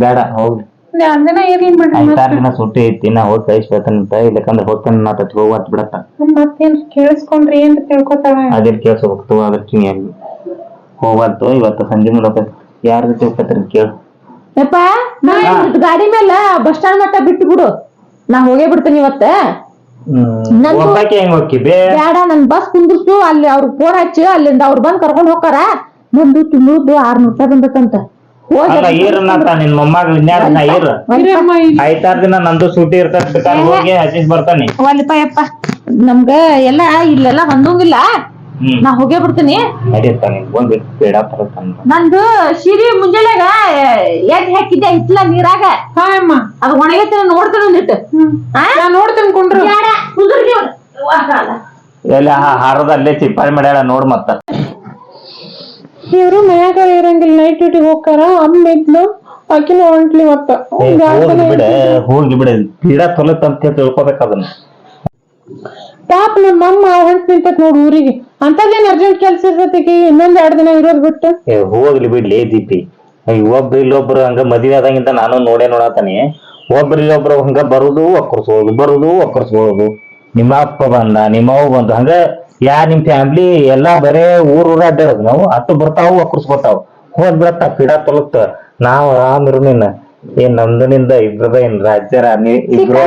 ಬೇಡ ಹೋಗ್ಲಿ 2 ದಿನ ಇರ್ಲಿ ಬಿಡ್ರಿ 5-6 ದಿನ ಸುಟ್ಟಿ ಐತಿ ನಾ ಹೋಗಿ ಕಳಿಸ್ಬೇಕಂತ ಇಲ್ಲಕಂದ್ರೆ ಹೋಗ್ತಾನೆ ನಾ ತತ್ ಹೋಗ್ವಾತ್ ಬಿಡತ್ತ ಮತ್ತೇನ್ ಕೇಳಿಸ್ಕೊಂಡ್ರಿ ಏನ್ ತಿಳ್ಕೊತಾಳ ಅದೇನ್ ಕೇಳ್ಸ ಹೋಗ್ತು ಅದಕ್ಕೆ ಹೋಗ್ಬಾರ್ದು ಇವತ್ತು ಸಂಜೆ ಮೂಲಕ ಯಾರ ಜೊತೆ ಹೋಗ್ತಾರ ಕೇಳು ಯಪ್ಪ ಗಾಡಿ ಮೇಲೆ ಬಸ್ ಸ್ಟಾಂಡ್ ಮಟ್ಟ ಬಿಟ್ಟು ಬಿಡು ನಾ ಹೋಗೇ ಬಿಡ್ತೇನೆ ಇವತ್ತ ಒಬ್ಬಾಕಿ ಹೆಂಗ್ ಹೋಗಿ ಬೇಡ ನನ್ ಬಸ್ ಕುಂದಿರ್ಸು ಅಲ್ಲಿ ಅವ್ರ ಫೋನ್ ಹಚ್ಚಿ ಅಲ್ಲಿಂದ ಅವ್ರು ಬಂದ್ ಕರ್ಕೊಂಡ್ ಹೋಗ್ತಾರ ಒಂದು ತಿಂಗಳದ್ದು 600 ರೂಪಾಯಿ ಬಂದತ್ತಂತ ಈರನ್ನಂತ ನಿನ್ ಮೊಮ್ಮಗಳು ಇನ್ಯಾರ ಈರ್ 5-6 ದಿನ ನಂದು ಸೂಟಿ ಇರ್ತದ ಹೋಗಿ ಹಚ್ಚಿಸ್ ಬರ್ತಾನೆ ಒಲ್ಲಪ್ಪ ಯಪ್ಪ ನಮ್ಗ ಎಲ್ಲಾ ಇಲ್ಲೆಲ್ಲ ಹೊಂದಂಗಿಲ್ಲ ನಾ ಹೋಗೇ ಬಿಡ್ತೀನಿ ನಂದು ಸಿರಿ ಮುಂಜಾನೆಗ ಎದ್ ಹಾಕಿದ್ದೆ ಇಟ್ಲ ನೀರಾಗ ಅದು ಒಣಗೈತೆ ನೋಡ್ತೇನೆ ಒಂದಿಟ್ಟು ನೋಡ್ತೇನೆ ಕೊಂಡ್ರು ಎಲ್ಲ ಹಾರದ ಅಲ್ಲೇ ಚಿಪ್ಪಾಳಿ ಮಾಡ್ಯಾಳ ನೋಡ್ ಮತ್ತ ಇವ್ರು ಮನ್ಯಾಗ ಇರಂಗಿಲ್ಲ ನೈಟ್ ಡ್ಯೂಟಿ ಹೋಗ್ತಾರ ಅಮ್ಮ ಇದ್ಲು ಆಕಿನ ಹೊಂಟ್ಲಿ ಮತ್ತ ಹೋಗಿ ಬಿಡ ಗಿಡ ತೊಲತ್ ಅಂತ ತಿಳ್ಕೊಬೇಕ ಅದನ್ನ ಪಾಪ ನಮ್ಮಮ್ಮ ಹೊಂಟ್ ನಿಂತತ್ ನೋಡ್ ಊರಿಗೆ ಅಂತದೇನ್ ಅರ್ಜೆಂಟ್ ಕೆಲ್ಸ ಇರ್ತೈತಿ ಇನ್ನೊಂದ್ 2 ದಿನ ಇರೋದ್ ಬಿಟ್ಟು ಹೋಗ್ಲಿ ಬಿಡ್ಲಿ ದೀಪಿ ಒಬ್ರು ಇಲ್ಲೊಬ್ರು ಹಂಗ ಮದ್ವೆ ಆದಂಗಿಂತ ನಾನು ನೋಡತಾನೆ ಒಬ್ರು ಇಲ್ಲೊಬ್ರು ಹಂಗ ಬರುದು ಒಕ್ಕರ್ಸ್ಬೋದು ನಿಮ್ಮ ಅಪ್ಪ ಬಂದ ನಿಮ್ಮವ್ ಬಂದು ಹಂಗ ನಿಮ್ ಫ್ಯಾಮಿಲಿ ಎಲ್ಲಾ ಬರೇ ಊರ್ ಅಡ್ಡಾಡೋದು ನಾವು ಅಟ್ಟು ಬರ್ತಾವು ಒಕ್ಕರ್ಸ್ಕೊತಾವ್ ಹೋದ್ ಬಿಡತ್ತ ಪಿಡ ತೊಲತ್ ನಾವ್ ಆರಾಮಿರು ನಿನ್ನ ಏನ್ ನಮ್ದನಿಂದ ಇಬ್ರದ ಏನ್ ರಾಜ್ಯ ರಾಣಿ ಇಬ್ರ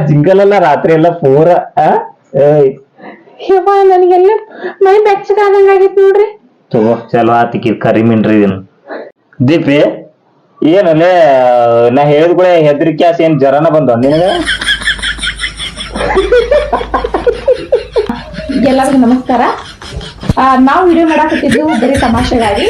ಜಿಂಗಲ್ ಅಲ್ಲ ರಾತ್ರಿ ಎಲ್ಲ ಪೂರ ನನಗೆಲ್ಲ ಮೈ ಬೆಚ್ಚಗಾದಂಗ ಆಗಿತ್ತು ನೋಡ್ರಿ ಚಲೋ ಆತಿಕಿ ಕರಿ ಮೀನ್ರಿ ಇದನ್ ದೀಪಿ ಏನಲ್ಲೇ ನಾ ಹೇಳಿದ ಕೂಡ ಹೆದರಿಕೆ ಆಸೆ ಏನ್ ಜ್ವರನ ಬಂದ ನಿನಗ ಎಲ್ಲರಿಗೂ ನಮಸ್ಕಾರ ನಾವು ವಿಡಿಯೋ ಮಾಡಾಕತ್ತಿದ್ದು ಬರೀ ತಮಾಷೆಗಾಗಿ